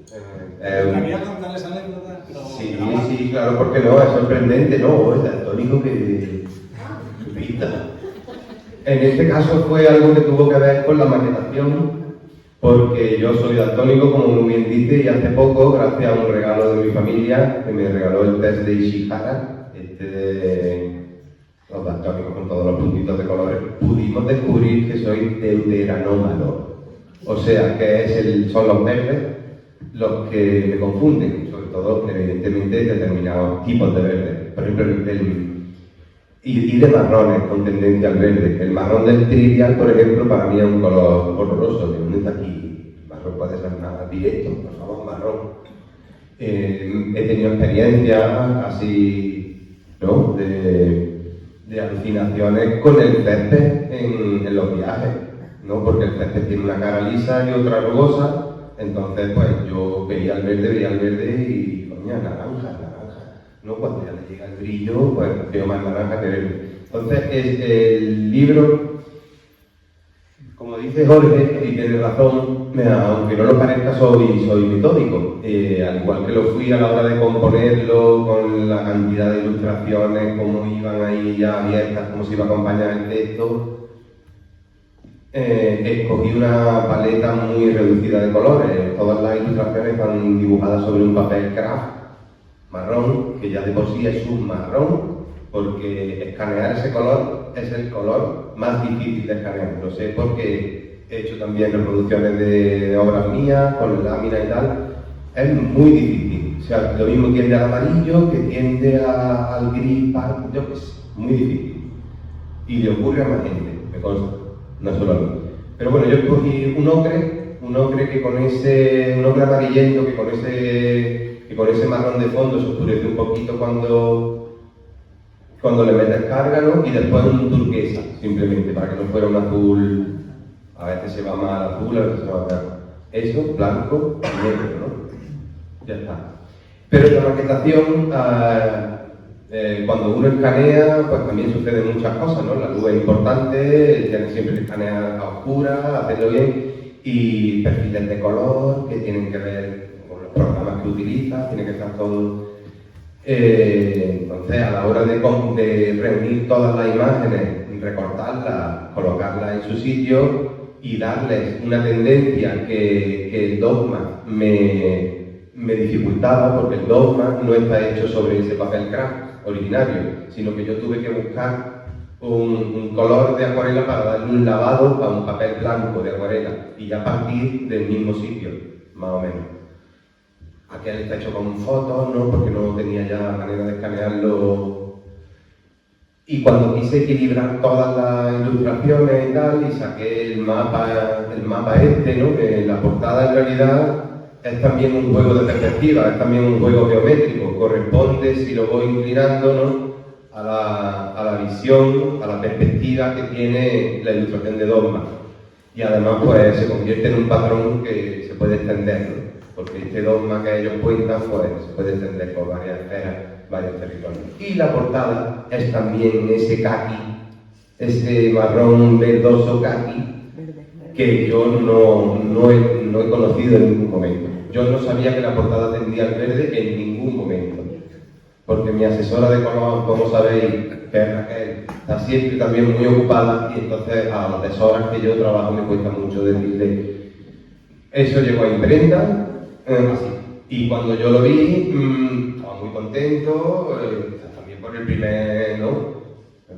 ¿Te gustaría contar esa anécdota? Sí, claro, porque no, es sorprendente, ¿no? Es daltónico que pinta. En este caso fue algo que tuvo que ver con la maquetación, porque yo soy daltónico, como muy bien dice, y hace poco, gracias a un regalo de mi familia, que me regaló el test de Ishihara, de los daltónicos con todos los puntitos de colores, pudimos descubrir que soy deuteranómalo. O sea, que son los verdes los que me confunden, sobre todo, evidentemente, determinados tipos de verde. Por ejemplo, y de marrones con tendencia al verde. El marrón del trivial, por ejemplo, para mí es un color horroroso. ¿De dónde está aquí? El marrón puede ser más directo, por favor, marrón. He tenido experiencias así, ¿no? De alucinaciones con el césped en los viajes, ¿no? Porque el césped tiene una cara lisa y otra rugosa. Entonces, pues yo veía el verde y coña, naranja. ¿No? Cuando ya le llega el brillo, pues veo más naranja que verde. Entonces, el libro, como dice Jorge, y tiene razón, aunque no lo parezca, soy metódico. Al igual que lo fui a la hora de componerlo, con la cantidad de ilustraciones, cómo iban ahí ya abiertas, cómo se iba a acompañar el texto. Escogí una paleta muy reducida de colores. Todas las ilustraciones están dibujadas sobre un papel craft marrón, que ya de por sí es un marrón, porque escanear ese color es el color más difícil de escanear. Lo sé porque he hecho también reproducciones de obras mías con lámina y tal. Es muy difícil. O sea, lo mismo tiende al amarillo que tiende al gris, yo qué sé, muy difícil. Y le ocurre a más gente, me consta, no solo a mí. Pero bueno, yo escogí un ocre que con un ocre amarillento que con ese marrón de fondo se oscurece un poquito cuando le metes carga, ¿no? Y después un turquesa, simplemente, para que no fuera un azul, a veces se va más al azul, a veces se va más al... Eso, blanco y negro, ¿no? Ya está. Pero en la maquetación, cuando uno escanea, pues también suceden muchas cosas, ¿no? La luz es importante, tienes siempre que escanear a oscuras, hacerlo bien, y perfiles de color que tienen que ver con los programas que utilizas, tiene que estar todo. Entonces, a la hora de reunir todas las imágenes, recortarlas, colocarlas en su sitio y darles una tendencia que el dogma me dificultaba, porque el dogma no está hecho sobre ese papel craft originario, sino que yo tuve que buscar un color de acuarela para darle un lavado a un papel blanco de acuarela y ya partir del mismo sitio, más o menos. Aquel está hecho con fotos, ¿no? Porque no tenía ya manera de escanearlo. Y cuando quise equilibrar todas las ilustraciones y tal, y saqué el mapa este, ¿no? Que la portada en realidad es también un juego de perspectiva, es también un juego geométrico, corresponde, si lo voy inclinando, ¿no? a la visión, a la perspectiva que tiene la ilustración de dogma. Y además pues se convierte en un patrón que se puede extender, ¿no? porque este dogma que ellos cuentan pues, se puede extender por varias esferas, varios territorios. Y la portada es también ese caqui, ese marrón verdoso caqui, que yo no he conocido en ningún momento. Yo no sabía que la portada tendría el verde en ningún momento, porque mi asesora de color, como sabéis, que es Raquel, está siempre también muy ocupada y entonces a las deshoras que yo trabajo me cuesta mucho decirle. Eso llegó a imprenta, así. Y cuando yo lo vi, estaba muy contento, también por el primer, ¿no?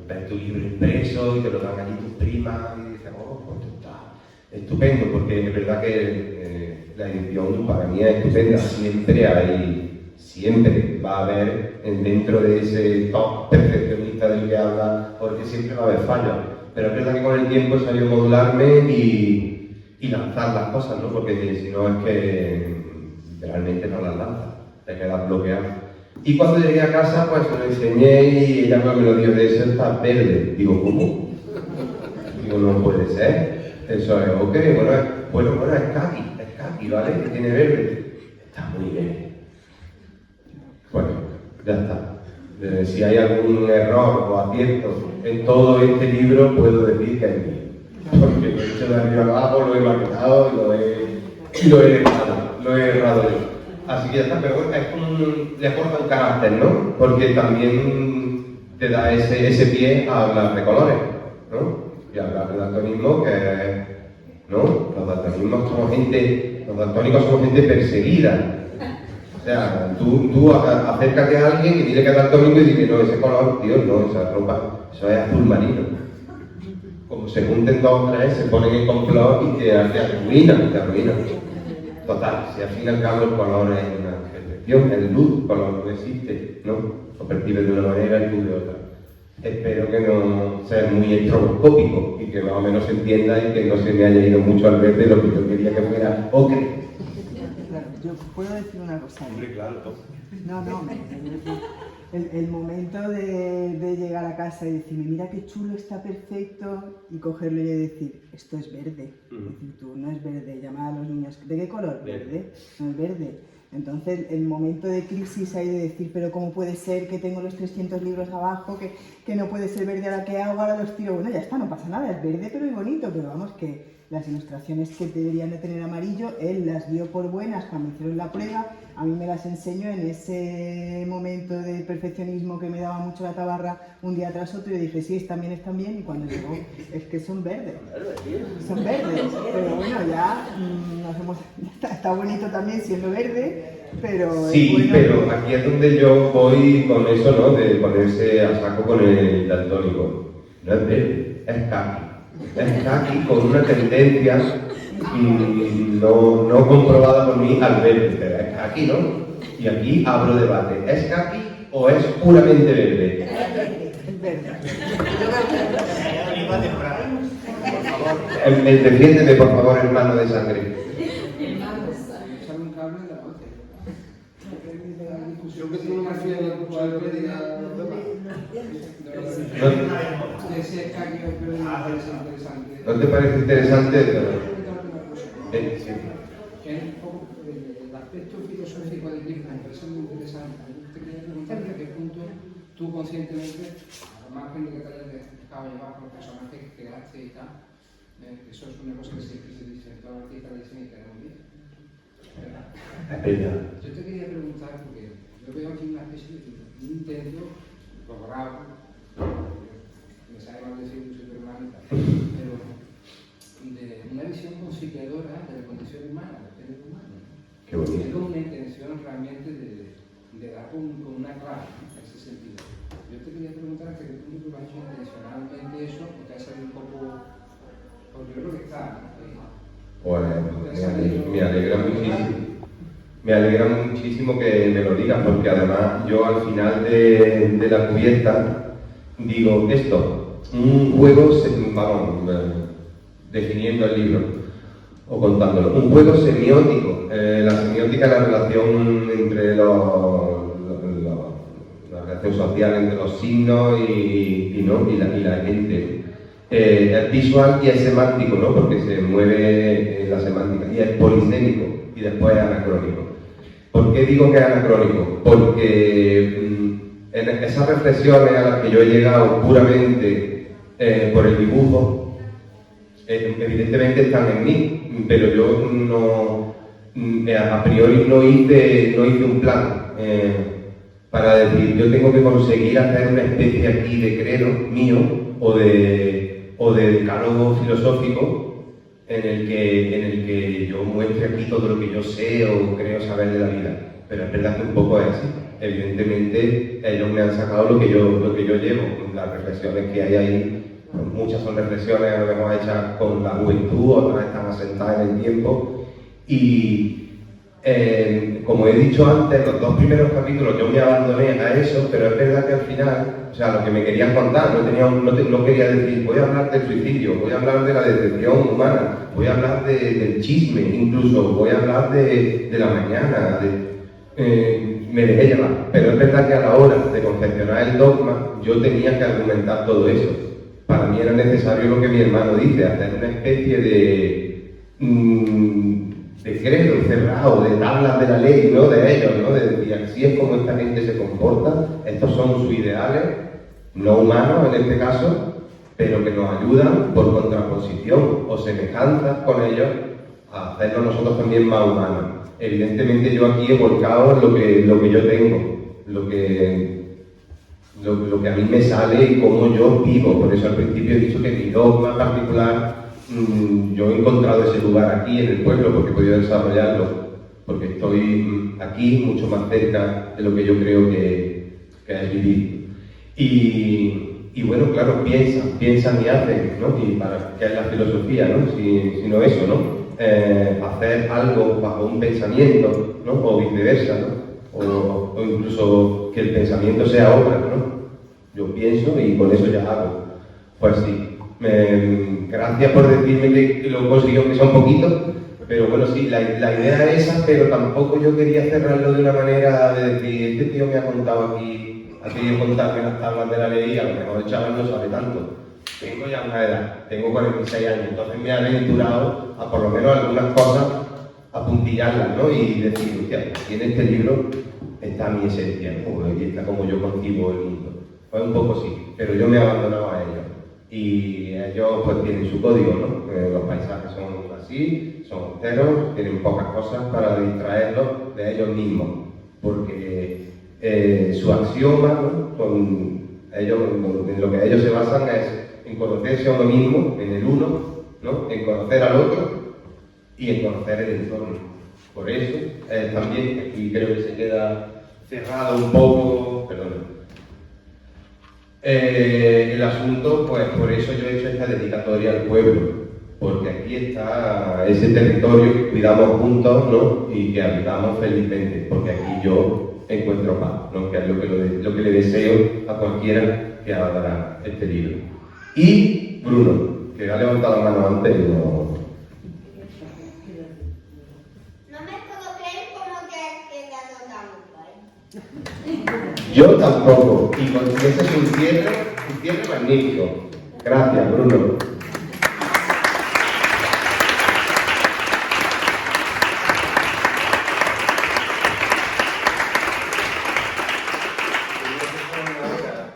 Ver tu libro impreso y te lo dan allí tus primas y dices, oh, pues esto está estupendo, porque es verdad que la edición para mí es estupenda, siempre va a haber dentro de ese top perfeccionista del que habla, porque siempre va a haber fallos, pero es verdad que con el tiempo he sabido modularme y lanzar las cosas, ¿no? Porque si no es que realmente no las lanzas, te quedas bloqueado. Y cuando llegué a casa, pues se lo enseñé y ella me lo dio de eso, está verde. Digo, ¿cómo? Digo, no puede ser. Eso es, ok, bueno, es kaki, ¿vale? Que tiene verde. Está muy bien. Bueno, ya está. Si hay algún error o acierto en todo este libro, puedo decir que es mío. Porque lo he hecho de arriba abajo, lo he maquetado y lo he errado yo. Así que ya está, pero bueno, es como le aporta un carácter, ¿no? Porque también te da ese pie a hablar de colores, ¿no? Y hablar de daltonismo, que ¿no? Los daltónicos somos gente perseguida. O sea, tú acércate a alguien y dile que es daltónico y dile, no, ese color, tío, no, esa ropa, eso es azul marino. Como se junten dos o tres, se ponen en complot y te arruinan. Total, si al fin y al cabo el color es una percepción, el luz, color no existe, ¿no? Lo percibes de una manera y tú de otra. Espero que no sea muy estroboscópico y que más o menos se entienda y que no se me haya ido mucho al verde lo que yo quería que fuera ocre. Claro, yo puedo decir una cosa. Hombre, claro. No, el momento de llegar a casa y decirme, mira qué chulo, está perfecto, y cogerlo y decir, esto es verde. Es decir, tú, no es verde, llamar a los niños, ¿de qué color? Verde. No es verde. Entonces, el momento de crisis ahí de decir, pero ¿cómo puede ser que tengo los 300 libros abajo, que no puede ser verde, ahora qué hago, ahora los tiro? Bueno, ya está, no pasa nada, es verde pero es bonito, pero vamos, que las ilustraciones que deberían de tener amarillo, él las vio por buenas cuando hicieron la prueba, a mí me las enseñó en ese momento de perfeccionismo que me daba mucho la tabarra un día tras otro, y dije, sí, están bien, y cuando llegó, es que son verdes, pero bueno, ya está bonito también siendo verde, pero... Sí, bueno, pero aquí es donde yo voy con eso, ¿no? De ponerse a saco con el daltónico. No es verde, es kaki. Es kaki con una tendencia no comprobada por mí al verde, pero es kaki, ¿no? Y aquí abro debate. ¿Es kaki o es puramente verde? es verde. Defiéndeme, por favor, hermano de sangre. Yo que tengo una fiel escuchar lo que digan los demás. ¿No te parece interesante? Sí. El aspecto filosófico del libro me parece muy interesante. Te quería preguntar hasta qué punto tú conscientemente, al margen de que te hayas dejado llevar por los personajes que creaste y tal, eso es una cosa que siempre se dice, todo artista le dicen y queda muy bien. Yo te quería preguntar, porque yo veo aquí una especie de intento logrado, me sale mal decir un superhumano, pero de una visión conciliadora de la condición humana, del género humano. Qué bonito. Es como una intención realmente de dar con una clave, en ese sentido. Yo te quería preguntar hasta qué punto tú lo has hecho intencionalmente eso, o te ha salido un poco, porque yo creo que está. Me alegra muchísimo. Me alegra muchísimo que me lo digas, porque además yo al final de la cubierta digo esto, un juego, definiendo el libro o contándolo, un juego semiótico. La semiótica es la relación entre la relación social entre los signos y la gente. Es visual y es semántico, ¿no? Porque se mueve en la semántica, y es polisémico y después es anacrónico. ¿Por qué digo que es anacrónico? Porque en esas reflexiones a las que yo he llegado puramente por el dibujo, evidentemente están en mí, pero yo no, a priori no hice un plan para decir, yo tengo que conseguir hacer una especie aquí de credo mío o de decálogo filosófico en el que yo muestre aquí todo lo que yo sé o creo saber de la vida. Pero es verdad que un poco es así. Evidentemente ellos me han sacado lo que yo llevo, las reflexiones que hay ahí. Muchas son reflexiones que hemos hecho con la juventud, otras están asentadas en el tiempo. Y como he dicho antes, los 2 primeros capítulos yo me abandoné a eso, pero es verdad que al final, o sea, lo que me querían contar, no quería decir, voy a hablar del suicidio, voy a hablar de la decepción humana, voy a hablar del chisme, incluso voy a hablar de la mañana, me dejé llevar, pero es verdad que a la hora de confeccionar el dogma yo tenía que argumentar todo eso. Para mí era necesario lo que mi hermano dice, hacer una especie de credo cerrado, de tablas de la ley, ¿no? De ellos, ¿no? De decir, así es como esta gente se comporta, estos son sus ideales, no humanos en este caso, pero que nos ayudan por contraposición o semejanza con ellos a hacernos nosotros también más humanos. Evidentemente yo aquí he volcado lo que yo tengo, lo que a mí me sale y cómo yo vivo. Por eso al principio he dicho que mi dogma particular, yo he encontrado ese lugar aquí en el pueblo porque he podido desarrollarlo, porque estoy aquí mucho más cerca de lo que yo creo que es vivir. Y bueno, claro, piensan y hacen, ¿no? Y para qué es la filosofía, ¿no? Sino eso, ¿no? Hacer algo bajo un pensamiento, ¿no? O viceversa, ¿no? O incluso que el pensamiento sea obra, ¿no? Yo pienso y con eso ya hago. Pues sí. Gracias por decirme que lo consiguió, que sea un poquito, pero bueno, sí, la idea es esa, pero tampoco yo quería cerrarlo de una manera de decir, este tío me ha contado aquí, ha querido contarme las tablas de la ley, a lo mejor el chaval no sabe tanto. Tengo ya una edad, tengo 46 años, entonces me he aventurado a por lo menos algunas cosas, a puntillarlas, ¿no? Y decir, hostia, aquí en este libro está mi esencia, ¿no? Y está como yo concibo el mundo. Pues un poco sí, pero yo me he abandonado a ellos. Y ellos pues tienen su código, ¿no? Los paisajes son así, son austeros, tienen pocas cosas para distraerlos de ellos mismos, porque su axioma, ¿no? En lo que ellos se basan es en conocerse a uno mismo, en el uno, ¿no? En conocer al otro y en conocer el entorno. Por eso también, aquí creo que se queda cerrado un poco, perdón. El asunto, pues por eso yo he hecho esta dedicatoria al pueblo, porque aquí está ese territorio que cuidamos juntos, ¿no? Y que habitamos felizmente, porque aquí yo encuentro paz, ¿no? Que es lo que le deseo a cualquiera que abra este libro. Y Bruno, que ha levantado la mano antes, no... No me puedo creer cómo te has quedado tan guay. Yo tampoco, y con ese es un cierre magnífico. Gracias, Bruno.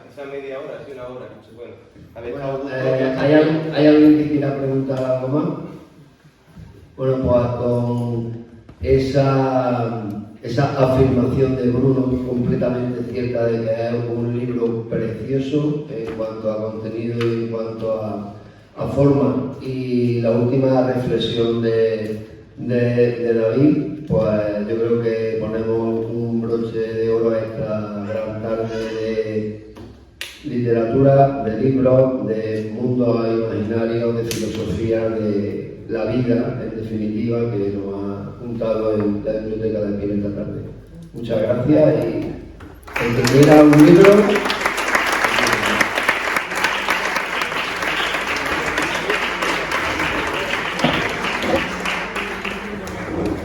Esa media hora, sí, una hora, no sé, bueno. ¿Hay alguien que quiera preguntar algo más? Bueno, pues con esa afirmación de Bruno completamente cierta de que es un libro precioso en cuanto a contenido y en cuanto a forma, y la última reflexión de David, pues yo creo que ponemos un broche de oro a esta gran tarde de literatura, de libros, de mundos imaginarios, de filosofía, de la vida, en definitiva, que nos ha juntado en la biblioteca de aquí esta tarde. Muchas gracias y el que quiera un libro...